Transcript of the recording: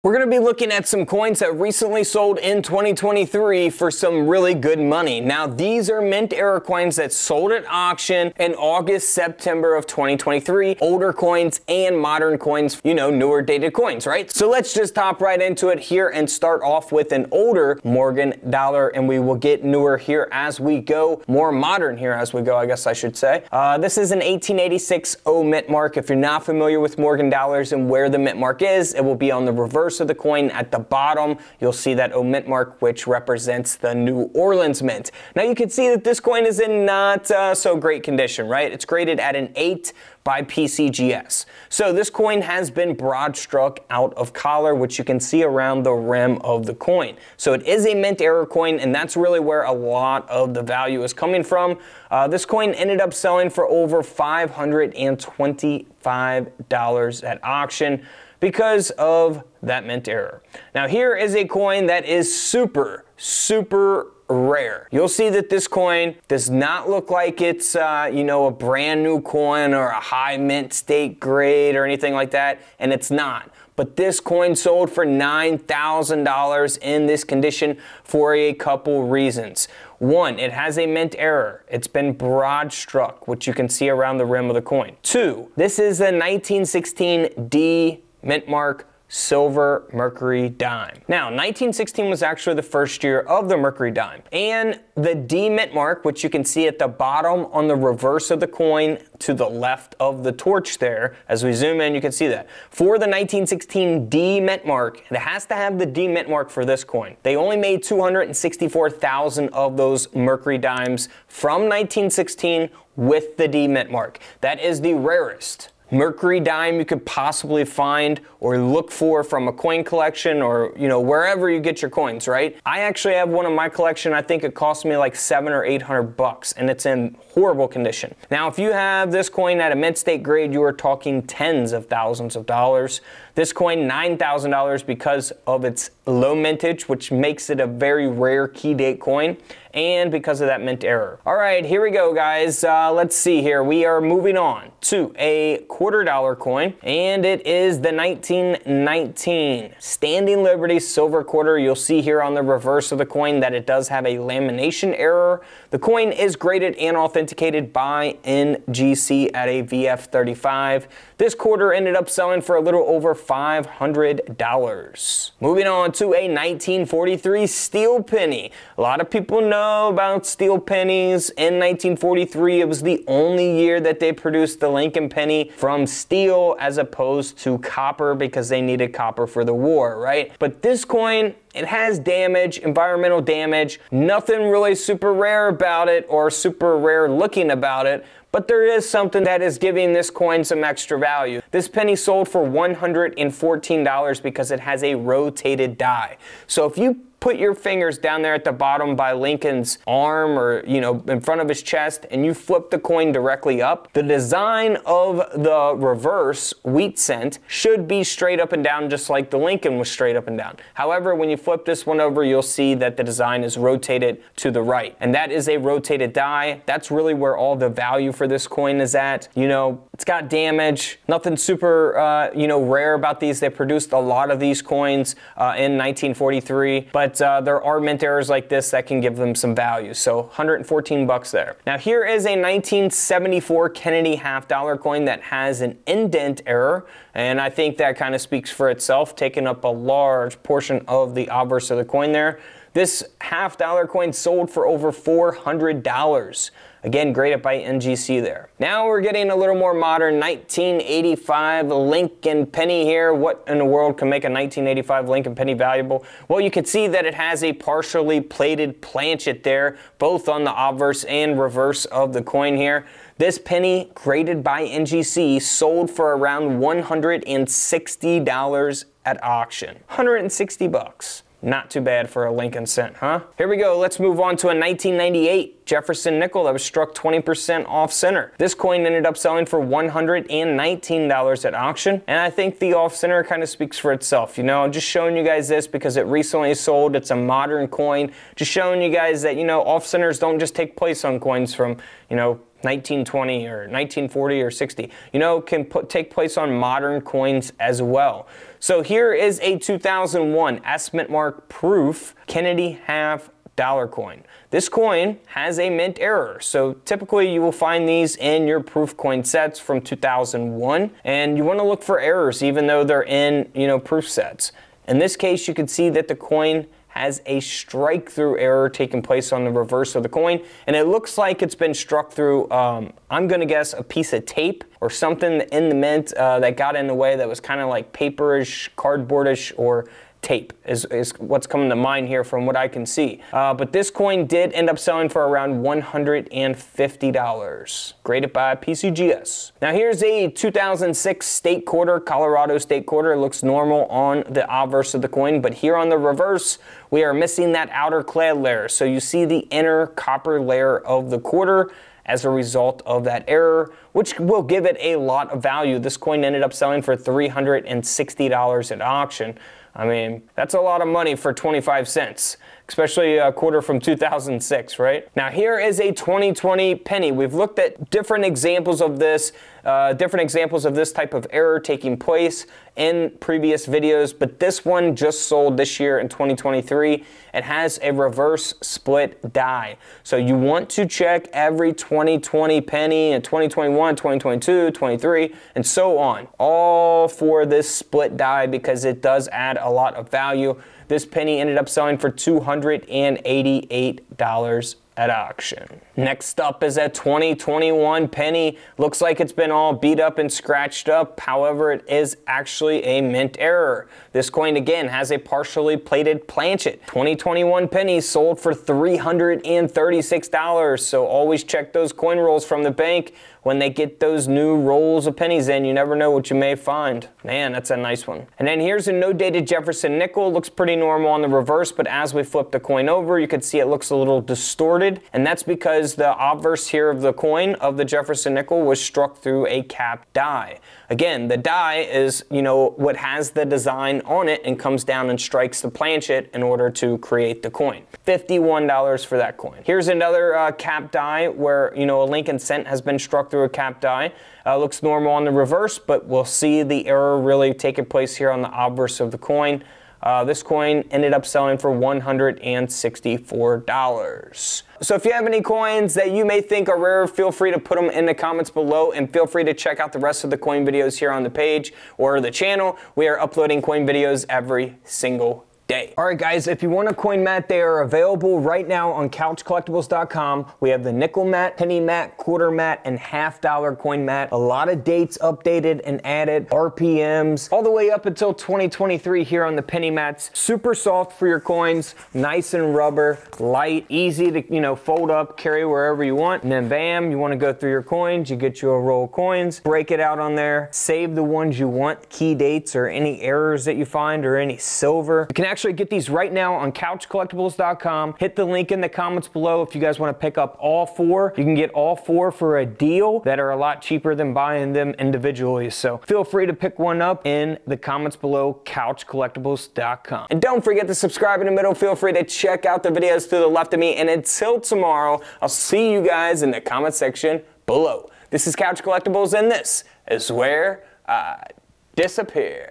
We're going to be looking at some coins that recently sold in 2023 for some really good money. Now, these are mint era coins that sold at auction in August, September of 2023. Older coins and modern coins, you know, newer dated coins, right? So let's just hop right into it here and start off with an older Morgan dollar, and we will get newer here as we go, more modern here as we go, I guess I should say. This is an 1886 O mint mark. If you're not familiar with Morgan dollars and where the mint mark is, it will be on the reverse of the coin at the bottom. You'll see that O mint mark, which represents the New Orleans mint. Now you can see that this coin is in not so great condition, right? It's graded at an 8 by PCGS. So this coin has been broad struck out of collar, which you can see around the rim of the coin. So it is a mint era coin, and that's really where a lot of the value is coming from. This coin ended up selling for over $525 at auction because of that mint error. Now here is a coin that is super rare. You'll see that this coin does not look like it's you know, a brand new coin or a high mint state grade or anything like that, and it's not. But this coin sold for $9,000 in this condition for a couple reasons. One, it has a mint error. It's been broad struck, which you can see around the rim of the coin. Two, this is a 1916 D mint mark silver mercury dime. Now, 1916 was actually the first year of the mercury dime. And the D mint mark, which you can see at the bottom on the reverse of the coin to the left of the torch there, as we zoom in, you can see that. For the 1916 D mint mark, it has to have the D mint mark for this coin. They only made 264,000 of those mercury dimes from 1916 with the D mint mark. That is the rarest mercury dime you could possibly find or look for from a coin collection, or, you know, wherever you get your coins, right? I actually have one in my collection. I think it cost me like $700 or $800, and it's in horrible condition. Now, if you have this coin at a mint state grade, you are talking tens of thousands of dollars. This coin, $9,000 because of its low mintage, which makes it a very rare key date coin, and because of that mint error. All right, here we go, guys. Let's see here. We are moving on to a $quarter coin, and it is the 1919 Standing Liberty silver quarter. You'll see here on the reverse of the coin that it does have a lamination error. The coin is graded and authenticated by NGC at a VF35. This quarter ended up selling for a little over $500. Moving on to a 1943 steel penny. A lot of people know about steel pennies. In 1943, it was the only year that they produced the Lincoln penny from steel as opposed to copper, because they needed copper for the war, right? But this coin, it has damage, environmental damage, nothing really super rare about it or super rare looking about it, but there is something that is giving this coin some extra value. This penny sold for $114 because it has a rotated die. So if you put your fingers down there at the bottom by Lincoln's arm, or, you know, in front of his chest, and you flip the coin directly up, the design of the reverse wheat cent should be straight up and down, just like the Lincoln was straight up and down. However, when you flip this one over, you'll see that the design is rotated to the right, and that is a rotated die. That's really where all the value for this coin is at. You know, it's got damage, nothing super, you know, rare about these. They produced a lot of these coins in 1943, but there are mint errors like this that can give them some value. So $114 there. Now here is a 1974 Kennedy half-dollar coin that has an indent error, and I think that kind of speaks for itself, taking up a large portion of the obverse of the coin there. This half-dollar coin sold for over $400. Again, graded by NGC there. Now we're getting a little more modern, 1985 Lincoln penny here. What in the world can make a 1985 Lincoln penny valuable? Well, you can see that it has a partially plated planchet there, both on the obverse and reverse of the coin here. This penny, graded by NGC, sold for around $160 at auction. $160. Not too bad for a Lincoln cent, huh? Here we go. Let's move on to a 1998 Jefferson nickel that was struck 20% off center. This coin ended up selling for $119 at auction, and I think the off center kind of speaks for itself. You know, I'm just showing you guys this because it recently sold. It's a modern coin. Just showing you guys that, you know, off centers don't just take place on coins from, you know, 1920 or 1940 or 60, you know, can take place on modern coins as well. So here is a 2001 estimate mark proof Kennedy half dollar coin. This coin has a mint error, so typically you will find these in your proof coin sets from 2001, and you want to look for errors even though they're in, you know, proof sets. In this case, you can see that the coin has a strike through error taking place on the reverse of the coin, and it looks like it's been struck through, I'm gonna guess, a piece of tape or something in the mint that got in the way that was kind of like paperish, cardboardish, or tape is what's coming to mind here from what I can see. But this coin did end up selling for around $150. Graded by PCGS. Now here's a 2006 state quarter, Colorado state quarter. It looks normal on the obverse of the coin, but here on the reverse, we are missing that outer clad layer. So you see the inner copper layer of the quarter as a result of that error, which will give it a lot of value. This coin ended up selling for $360 at auction. I mean, that's a lot of money for 25 cents, especially a quarter from 2006, right? Now here is a 2020 penny. We've looked at different examples of this type of error taking place in previous videos, but this one just sold this year in 2023. It has a reverse split die. So you want to check every 2020 penny and 2021, 2022, 23, and so on, all for this split die because it does add a lot of value. This penny ended up selling for $288 at auction. Next up is a 2021 penny. Looks like it's been all beat up and scratched up. However, it is actually a mint error. This coin again has a partially plated planchet. 2021 penny sold for $336. So always check those coin rolls from the bank when they get those new rolls of pennies in. You never know what you may find. Man, that's a nice one. And then here's a no-dated Jefferson nickel. Looks pretty normal on the reverse, but as we flip the coin over, you can see it looks a little distorted, and that's because the obverse here of the coin of the Jefferson nickel was struck through a capped die. Again, the die is, you know, what has the design on it and comes down and strikes the planchet in order to create the coin. $51 for that coin. Here's another capped die where, you know, a Lincoln cent has been struck through a capped die. Looks normal on the reverse, but we'll see the error really taking place here on the obverse of the coin. This coin ended up selling for $164. So if you have any coins that you may think are rare, feel free to put them in the comments below, and feel free to check out the rest of the coin videos here on the page or the channel. We are uploading coin videos every single day. All right, guys, if you want a coin mat, they are available right now on couchcollectibles.com. We have the nickel mat, penny mat, quarter mat, and $half coin mat. A lot of dates updated and added, RPMs, all the way up until 2023 here on the penny mats. Super soft for your coins, nice and rubber, light, easy to, you know, fold up, carry wherever you want. And then bam, you want to go through your coins, you get you a roll of coins, break it out on there, save the ones you want, key dates or any errors that you find or any silver. You can actually get these right now on couchcollectibles.com. Hit the link in the comments below if you guys want to pick up all four. You can get all four for a deal that are a lot cheaper than buying them individually. So feel free to pick one up in the comments below, couchcollectibles.com. And don't forget to subscribe in the middle. Feel free to check out the videos to the left of me. And until tomorrow, I'll see you guys in the comment section below. This is Couch Collectibles, and this is where I disappear.